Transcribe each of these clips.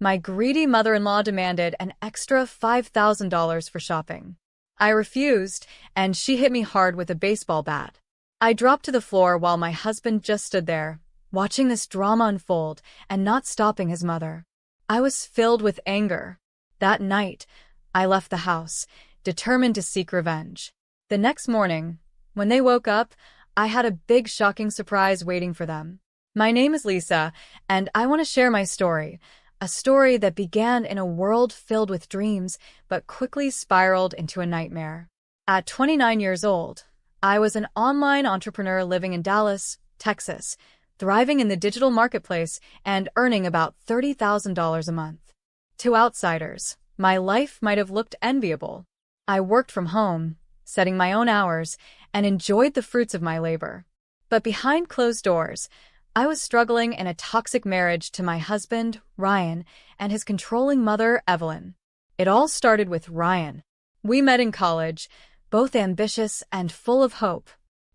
My greedy mother-in-law demanded an extra $5,000 for shopping. I refused, and she hit me hard with a baseball bat. I dropped to the floor while my husband just stood there, watching this drama unfold and not stopping his mother. I was filled with anger. That night, I left the house, determined to seek revenge. The next morning, when they woke up, I had a big shocking surprise waiting for them. My name is Lisa, and I want to share my story. A story that began in a world filled with dreams, but quickly spiraled into a nightmare. At 29 years old, I was an online entrepreneur living in Dallas, Texas, thriving in the digital marketplace and earning about $30,000 a month. To outsiders, my life might have looked enviable. I worked from home, setting my own hours, and enjoyed the fruits of my labor. But behind closed doors, I was struggling in a toxic marriage to my husband, Ryan, and his controlling mother, Evelyn. It all started with Ryan. We met in college, both ambitious and full of hope.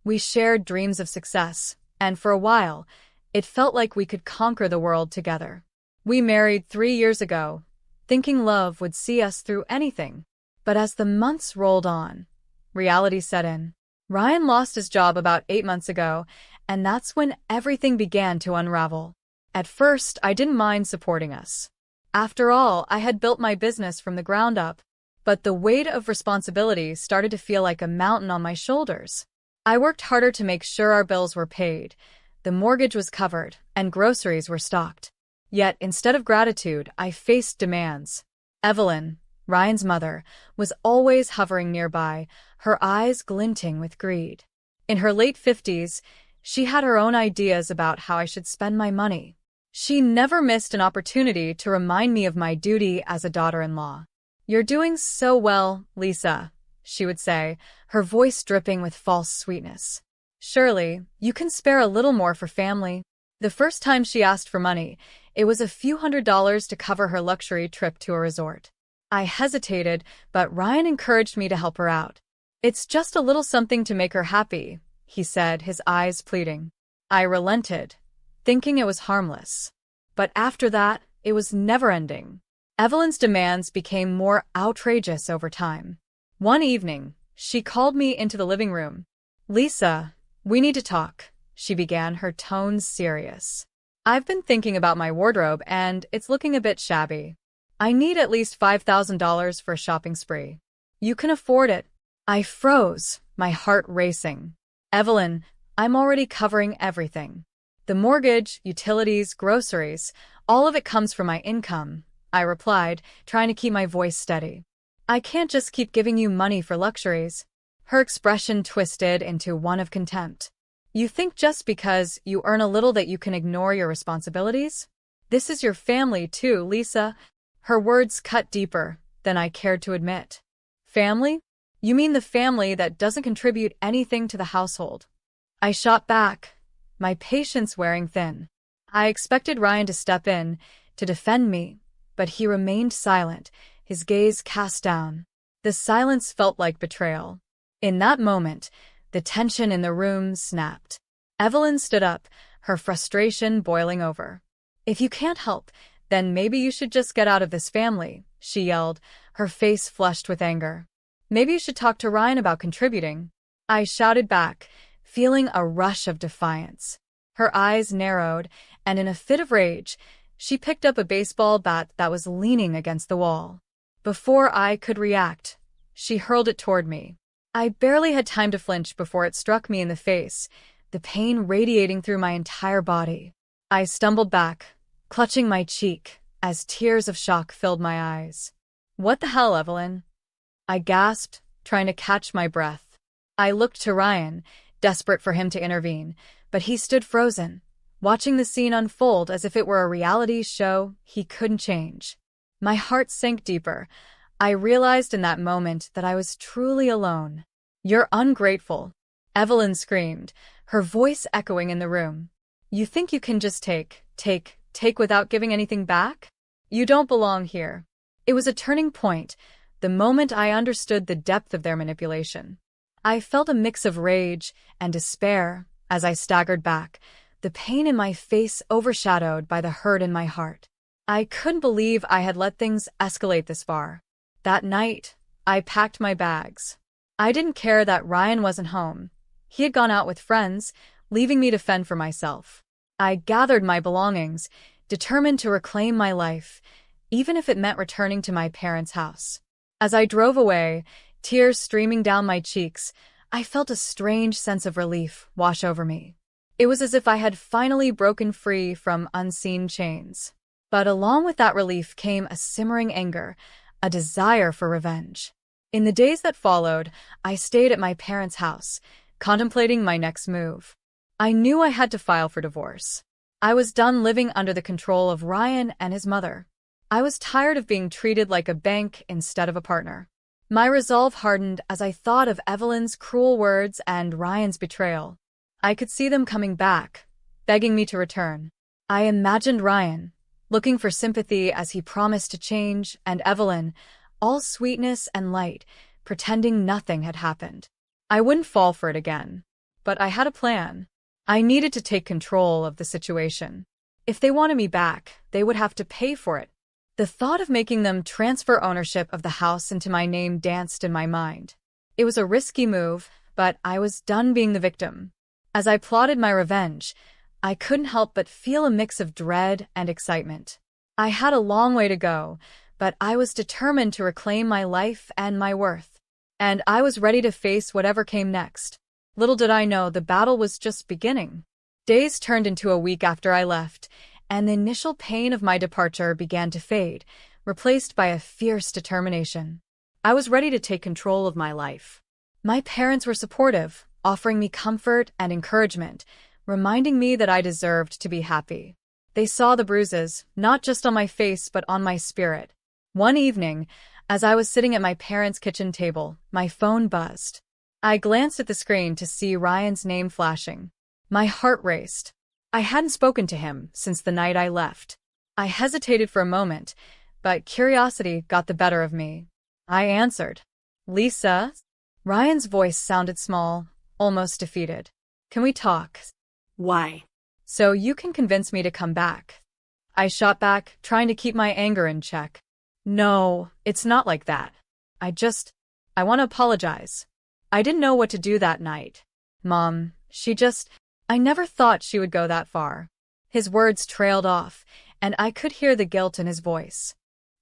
We shared dreams of success, and for a while, it felt like we could conquer the world together. We married 3 years ago, thinking love would see us through anything. But as the months rolled on, reality set in. Ryan lost his job about 8 months ago, and that's when everything began to unravel. At first, I didn't mind supporting us. After all, I had built my business from the ground up, but the weight of responsibility started to feel like a mountain on my shoulders. I worked harder to make sure our bills were paid, the mortgage was covered, and groceries were stocked. Yet, instead of gratitude, I faced demands. Evelyn, Ryan's mother, was always hovering nearby, her eyes glinting with greed. In her late 50s, she had her own ideas about how I should spend my money. She never missed an opportunity to remind me of my duty as a daughter-in-law. "You're doing so well, Lisa," she would say, her voice dripping with false sweetness. "Surely, you can spare a little more for family." The first time she asked for money, it was a few $100s to cover her luxury trip to a resort. I hesitated, but Ryan encouraged me to help her out. "It's just a little something to make her happy," he said, his eyes pleading. I relented, thinking it was harmless. But after that, it was never-ending. Evelyn's demands became more outrageous over time. One evening, she called me into the living room. "Lisa, we need to talk," she began, her tones serious. "I've been thinking about my wardrobe, and it's looking a bit shabby. I need at least $5,000 for a shopping spree. You can afford it." I froze, my heart racing. "Evelyn, I'm already covering everything. The mortgage, utilities, groceries, all of it comes from my income," I replied, trying to keep my voice steady. "I can't just keep giving you money for luxuries." Her expression twisted into one of contempt. "You think just because you earn a little that you can ignore your responsibilities? This is your family too, Lisa." Her words cut deeper than I cared to admit. "Family? You mean the family that doesn't contribute anything to the household?" I shot back, my patience wearing thin. I expected Ryan to step in, to defend me, but he remained silent, his gaze cast down. The silence felt like betrayal. In that moment, the tension in the room snapped. Evelyn stood up, her frustration boiling over. "If you can't help, then maybe you should just get out of this family," she yelled, her face flushed with anger. "Maybe you should talk to Ryan about contributing." I shouted back, feeling a rush of defiance. Her eyes narrowed, and in a fit of rage, she picked up a baseball bat that was leaning against the wall. Before I could react, she hurled it toward me. I barely had time to flinch before it struck me in the face, the pain radiating through my entire body. I stumbled back, clutching my cheek, as tears of shock filled my eyes. "What the hell, Evelyn?" I gasped, trying to catch my breath. I looked to Ryan, desperate for him to intervene, but he stood frozen, watching the scene unfold as if it were a reality show he couldn't change. My heart sank deeper. I realized in that moment that I was truly alone. "You're ungrateful," Evelyn screamed, her voice echoing in the room. "You think you can just take without giving anything back? You don't belong here." It was a turning point, the moment I understood the depth of their manipulation. I felt a mix of rage and despair as I staggered back, the pain in my face overshadowed by the hurt in my heart. I couldn't believe I had let things escalate this far. That night, I packed my bags. I didn't care that Ryan wasn't home. He had gone out with friends, leaving me to fend for myself. I gathered my belongings, determined to reclaim my life, even if it meant returning to my parents' house. As I drove away, tears streaming down my cheeks, I felt a strange sense of relief wash over me. It was as if I had finally broken free from unseen chains. But along with that relief came a simmering anger, a desire for revenge. In the days that followed, I stayed at my parents' house, contemplating my next move. I knew I had to file for divorce. I was done living under the control of Ryan and his mother. I was tired of being treated like a bank instead of a partner. My resolve hardened as I thought of Evelyn's cruel words and Ryan's betrayal. I could see them coming back, begging me to return. I imagined Ryan, looking for sympathy as he promised to change, and Evelyn, all sweetness and light, pretending nothing had happened. I wouldn't fall for it again. But I had a plan. I needed to take control of the situation. If they wanted me back, they would have to pay for it. The thought of making them transfer ownership of the house into my name danced in my mind. It was a risky move, but I was done being the victim. As I plotted my revenge, I couldn't help but feel a mix of dread and excitement. I had a long way to go, but I was determined to reclaim my life and my worth. And I was ready to face whatever came next. Little did I know the battle was just beginning. Days turned into a week after I left, and the initial pain of my departure began to fade, replaced by a fierce determination. I was ready to take control of my life. My parents were supportive, offering me comfort and encouragement, reminding me that I deserved to be happy. They saw the bruises, not just on my face but on my spirit. One evening, as I was sitting at my parents' kitchen table, my phone buzzed. I glanced at the screen to see Ryan's name flashing. My heart raced. I hadn't spoken to him since the night I left. I hesitated for a moment, but curiosity got the better of me. I answered. "Lisa?" Ryan's voice sounded small, almost defeated. "Can we talk?" Why? "So you can convince me to come back." I shot back, trying to keep my anger in check. "No, it's not like that. I want to apologize. I didn't know what to do that night. Mom, I never thought she would go that far." His words trailed off, and I could hear the guilt in his voice.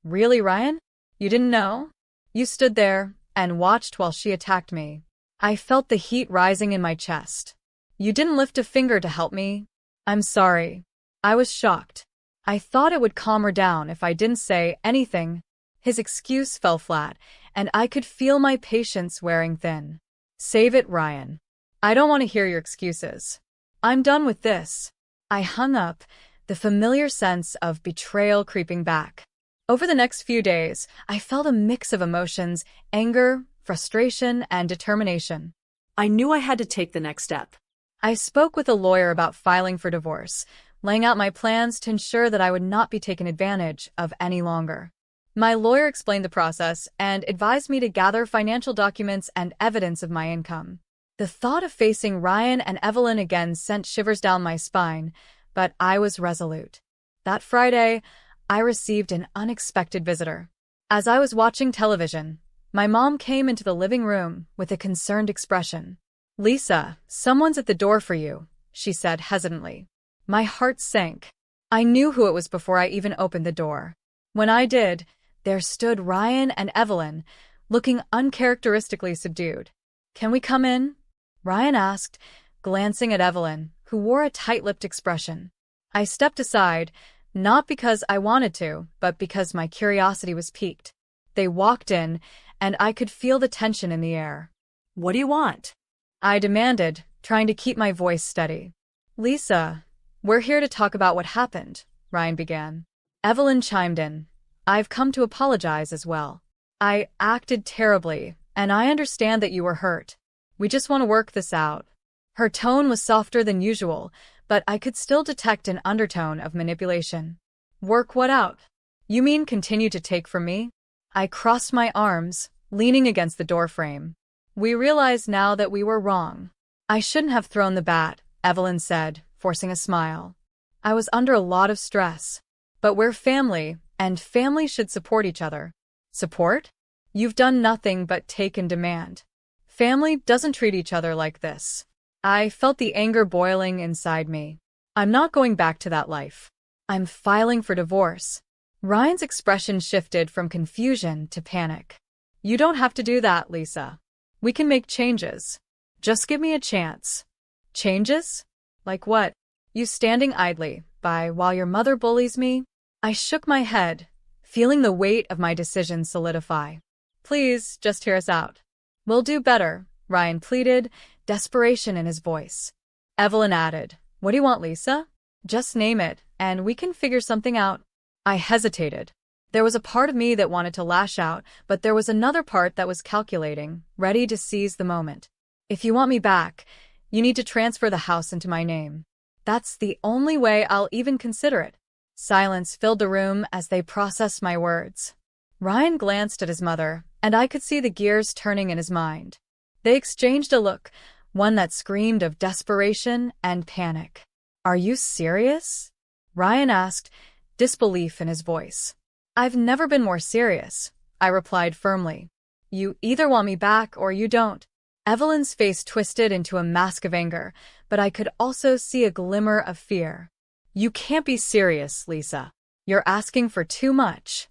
"Really, Ryan? You didn't know?" "You stood there and watched while she attacked me." I felt the heat rising in my chest. "You didn't lift a finger to help me?" "I'm sorry." I was shocked. I thought it would calm her down if I didn't say anything. His excuse fell flat, and I could feel my patience wearing thin. "Save it, Ryan. I don't want to hear your excuses. I'm done with this." I hung up, the familiar sense of betrayal creeping back. Over the next few days, I felt a mix of emotions: anger, frustration, and determination. I knew I had to take the next step. I spoke with a lawyer about filing for divorce, laying out my plans to ensure that I would not be taken advantage of any longer. My lawyer explained the process and advised me to gather financial documents and evidence of my income. The thought of facing Ryan and Evelyn again sent shivers down my spine, but I was resolute. That Friday, I received an unexpected visitor. As I was watching television, my mom came into the living room with a concerned expression. "Lisa, someone's at the door for you," she said hesitantly. My heart sank. I knew who it was before I even opened the door. When I did, there stood Ryan and Evelyn, looking uncharacteristically subdued. "Can we come in?" Ryan asked, glancing at Evelyn, who wore a tight-lipped expression. I stepped aside, not because I wanted to, but because my curiosity was piqued. They walked in, and I could feel the tension in the air. "What do you want?" I demanded, trying to keep my voice steady. "Lisa, we're here to talk about what happened," Ryan began. Evelyn chimed in. "I've come to apologize as well. I acted terribly, and I understand that you were hurt. We just want to work this out." Her tone was softer than usual, but I could still detect an undertone of manipulation. "Work what out? You mean continue to take from me?" I crossed my arms, leaning against the doorframe. "We realize now that we were wrong." "I shouldn't have thrown the bat," Evelyn said, forcing a smile. "I was under a lot of stress." But we're family, and family should support each other. Support? You've done nothing but take and demand. Family doesn't treat each other like this. I felt the anger boiling inside me. I'm not going back to that life. I'm filing for divorce. Ryan's expression shifted from confusion to panic. You don't have to do that, Lisa. We can make changes. Just give me a chance. Changes? Like what? You standing idly by while your mother bullies me? I shook my head, feeling the weight of my decision solidify. Please, just hear us out. We'll do better, Ryan pleaded, desperation in his voice. Evelyn added, What do you want, Lisa? Just name it, and we can figure something out. I hesitated. There was a part of me that wanted to lash out, but there was another part that was calculating, ready to seize the moment. If you want me back, you need to transfer the house into my name. That's the only way I'll even consider it. Silence filled the room as they processed my words. Ryan glanced at his mother, and I could see the gears turning in his mind. They exchanged a look, one that screamed of desperation and panic. Are you serious? Ryan asked, disbelief in his voice. I've never been more serious, I replied firmly. You either want me back or you don't. Evelyn's face twisted into a mask of anger, but I could also see a glimmer of fear. You can't be serious, Lisa. You're asking for too much.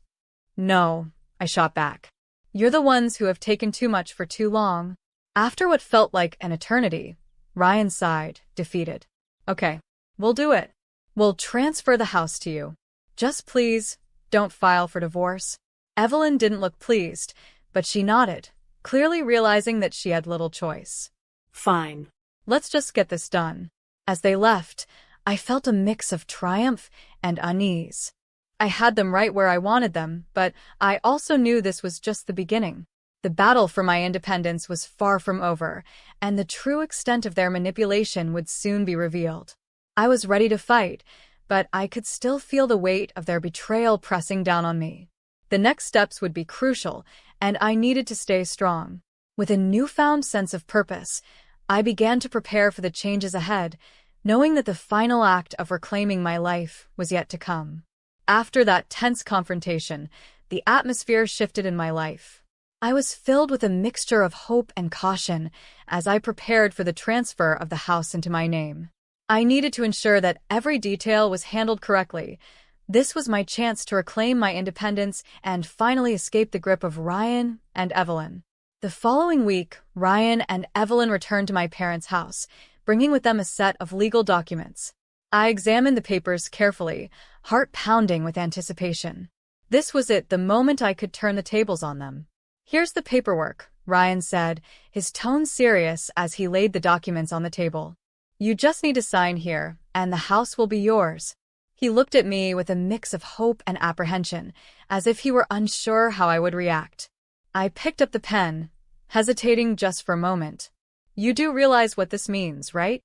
No, I shot back. You're the ones who have taken too much for too long. After what felt like an eternity, Ryan sighed, defeated. Okay, we'll do it. We'll transfer the house to you. Just please, don't file for divorce. Evelyn didn't look pleased, but she nodded, clearly realizing that she had little choice. Fine. Let's just get this done. As they left, I felt a mix of triumph and unease. I had them right where I wanted them, but I also knew this was just the beginning. The battle for my independence was far from over, and the true extent of their manipulation would soon be revealed. I was ready to fight, but I could still feel the weight of their betrayal pressing down on me. The next steps would be crucial, and I needed to stay strong. With a newfound sense of purpose, I began to prepare for the changes ahead, knowing that the final act of reclaiming my life was yet to come. After that tense confrontation, the atmosphere shifted in my life. I was filled with a mixture of hope and caution as I prepared for the transfer of the house into my name. I needed to ensure that every detail was handled correctly. This was my chance to reclaim my independence and finally escape the grip of Ryan and Evelyn. The following week, Ryan and Evelyn returned to my parents' house, bringing with them a set of legal documents. I examined the papers carefully, heart pounding with anticipation. This was it, the moment I could turn the tables on them. Here's the paperwork, Ryan said, his tone serious as he laid the documents on the table. You just need to sign here, and the house will be yours. He looked at me with a mix of hope and apprehension, as if he were unsure how I would react. I picked up the pen, hesitating just for a moment. You do realize what this means, right?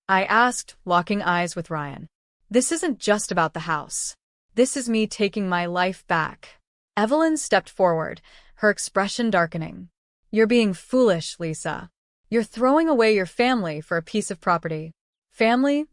I asked, locking eyes with Ryan. This isn't just about the house. This is me taking my life back. Evelyn stepped forward, her expression darkening. You're being foolish, Lisa. You're throwing away your family for a piece of property. Family?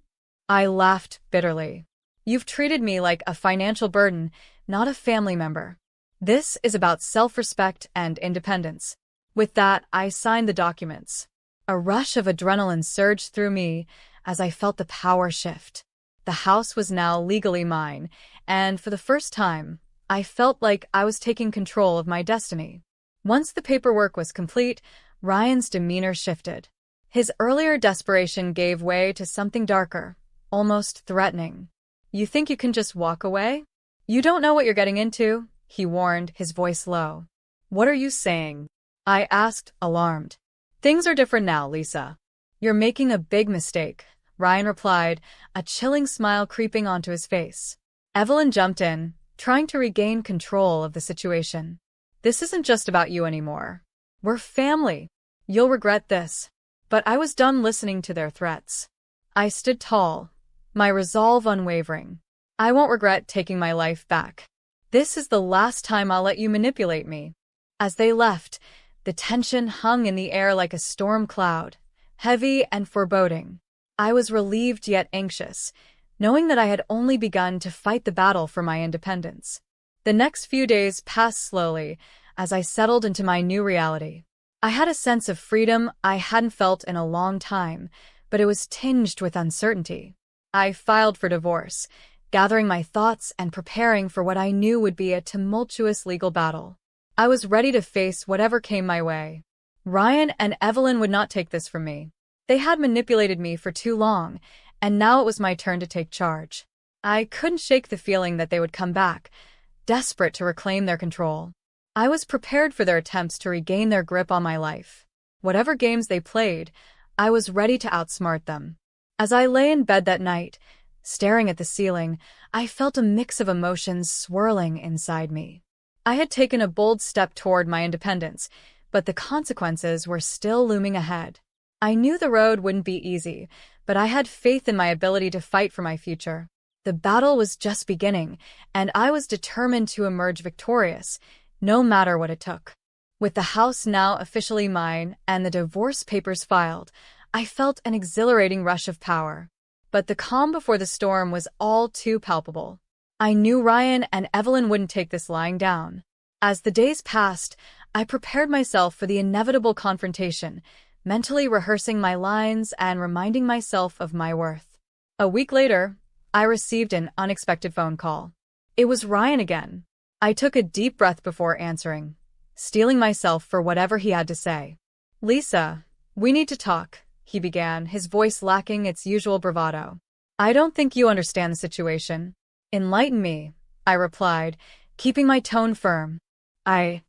I laughed bitterly. You've treated me like a financial burden, not a family member. This is about self-respect and independence. With that, I signed the documents. A rush of adrenaline surged through me as I felt the power shift. The house was now legally mine, and for the first time, I felt like I was taking control of my destiny. Once the paperwork was complete, Ryan's demeanor shifted. His earlier desperation gave way to something darker, almost threatening. You think you can just walk away? You don't know what you're getting into, he warned, his voice low. What are you saying? I asked, alarmed. Things are different now, Lisa. You're making a big mistake, Ryan replied, a chilling smile creeping onto his face. Evelyn jumped in, trying to regain control of the situation. This isn't just about you anymore. We're family. You'll regret this. But I was done listening to their threats. I stood tall, my resolve unwavering. I won't regret taking my life back. This is the last time I'll let you manipulate me. As they left, the tension hung in the air like a storm cloud, heavy and foreboding. I was relieved yet anxious, knowing that I had only begun to fight the battle for my independence. The next few days passed slowly as I settled into my new reality. I had a sense of freedom I hadn't felt in a long time, but it was tinged with uncertainty. I filed for divorce, gathering my thoughts and preparing for what I knew would be a tumultuous legal battle. I was ready to face whatever came my way. Ryan and Evelyn would not take this from me. They had manipulated me for too long, and now it was my turn to take charge. I couldn't shake the feeling that they would come back, desperate to reclaim their control. I was prepared for their attempts to regain their grip on my life. Whatever games they played, I was ready to outsmart them. As I lay in bed that night, staring at the ceiling, I felt a mix of emotions swirling inside me. I had taken a bold step toward my independence, but the consequences were still looming ahead. I knew the road wouldn't be easy, but I had faith in my ability to fight for my future. The battle was just beginning, and I was determined to emerge victorious, no matter what it took. With the house now officially mine and the divorce papers filed, I felt an exhilarating rush of power. But the calm before the storm was all too palpable. I knew Ryan and Evelyn wouldn't take this lying down. As the days passed, I prepared myself for the inevitable confrontation, mentally rehearsing my lines and reminding myself of my worth. A week later, I received an unexpected phone call. It was Ryan again. I took a deep breath before answering, steeling myself for whatever he had to say. "Lisa, we need to talk," he began, his voice lacking its usual bravado. "I don't think you understand the situation." "Enlighten me," I replied, keeping my tone firm. I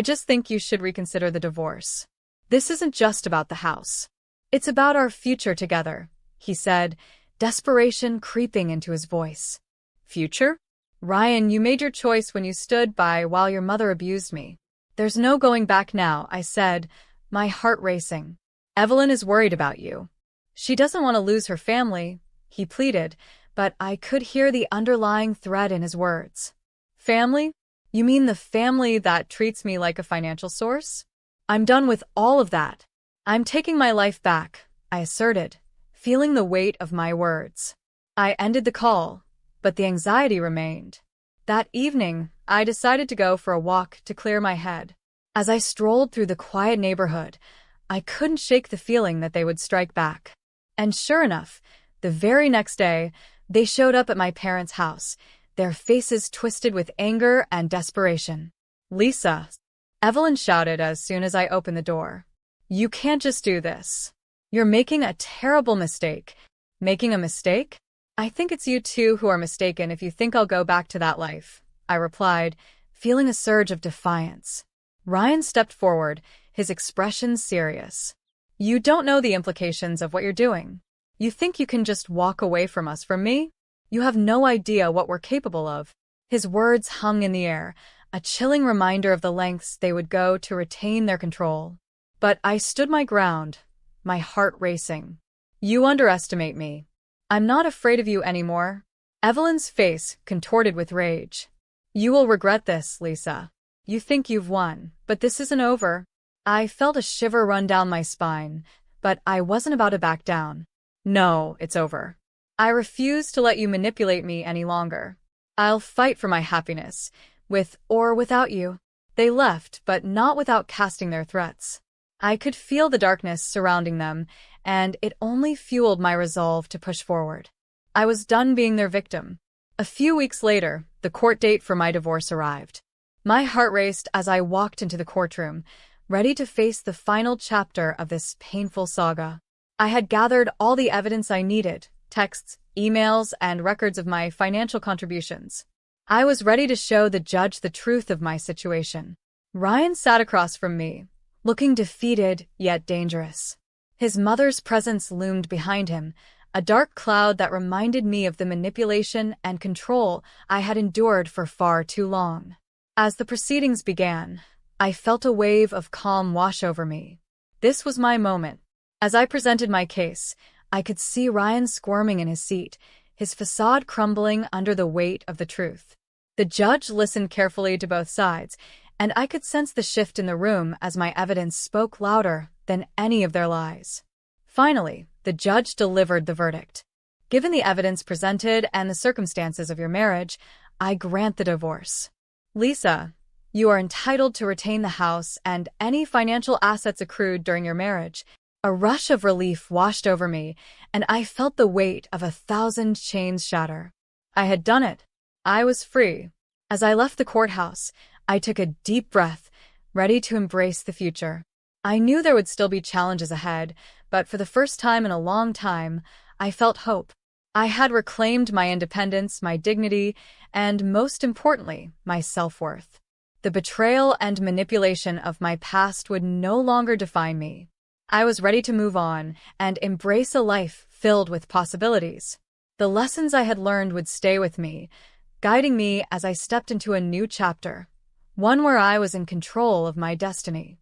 just think you should reconsider the divorce. This isn't just about the house. It's about our future together," he said, desperation creeping into his voice. "Future? Ryan, you made your choice when you stood by while your mother abused me. There's no going back now," I said, my heart racing. "Evelyn is worried about you. She doesn't want to lose her family," he pleaded, but I could hear the underlying thread in his words. "Family? You mean the family that treats me like a financial source? I'm done with all of that. I'm taking my life back," I asserted, feeling the weight of my words. I ended the call, but the anxiety remained. That evening, I decided to go for a walk to clear my head. As I strolled through the quiet neighborhood, I couldn't shake the feeling that they would strike back. And sure enough, the very next day, they showed up at my parents' house, their faces twisted with anger and desperation. "Lisa," Evelyn shouted as soon as I opened the door. "You can't just do this. You're making a terrible mistake." "Making a mistake? I think it's you two who are mistaken if you think I'll go back to that life," I replied, feeling a surge of defiance. Ryan stepped forward, his expression serious. "You don't know the implications of what you're doing. You think you can just walk away from us for me? You have no idea what we're capable of." His words hung in the air, a chilling reminder of the lengths they would go to retain their control. But I stood my ground, my heart racing. "You underestimate me. I'm not afraid of you anymore." Evelyn's face contorted with rage. "You will regret this, Lisa. You think you've won, but this isn't over." I felt a shiver run down my spine, but I wasn't about to back down. "No, it's over. I refuse to let you manipulate me any longer. I'll fight for my happiness, with or without you." They left, but not without casting their threats. I could feel the darkness surrounding them, and it only fueled my resolve to push forward. I was done being their victim. A few weeks later, the court date for my divorce arrived. My heart raced as I walked into the courtroom, ready to face the final chapter of this painful saga. I had gathered all the evidence I needed: texts, emails, and records of my financial contributions. I was ready to show the judge the truth of my situation. Ryan sat across from me, looking defeated yet dangerous. His mother's presence loomed behind him, a dark cloud that reminded me of the manipulation and control I had endured for far too long. As the proceedings began, I felt a wave of calm wash over me. This was my moment. As I presented my case, I could see Ryan squirming in his seat, his facade crumbling under the weight of the truth. The judge listened carefully to both sides, and I could sense the shift in the room as my evidence spoke louder than any of their lies. Finally, the judge delivered the verdict. Given the evidence presented and the circumstances of your marriage, I grant the divorce. Lisa, you are entitled to retain the house and any financial assets accrued during your marriage. A rush of relief washed over me, and I felt the weight of 1,000 chains shatter. I had done it. I was free. As I left the courthouse, I took a deep breath, ready to embrace the future. I knew there would still be challenges ahead, but for the first time in a long time, I felt hope. I had reclaimed my independence, my dignity, and most importantly, my self-worth. The betrayal and manipulation of my past would no longer define me. I was ready to move on and embrace a life filled with possibilities. The lessons I had learned would stay with me, guiding me as I stepped into a new chapter, one where I was in control of my destiny.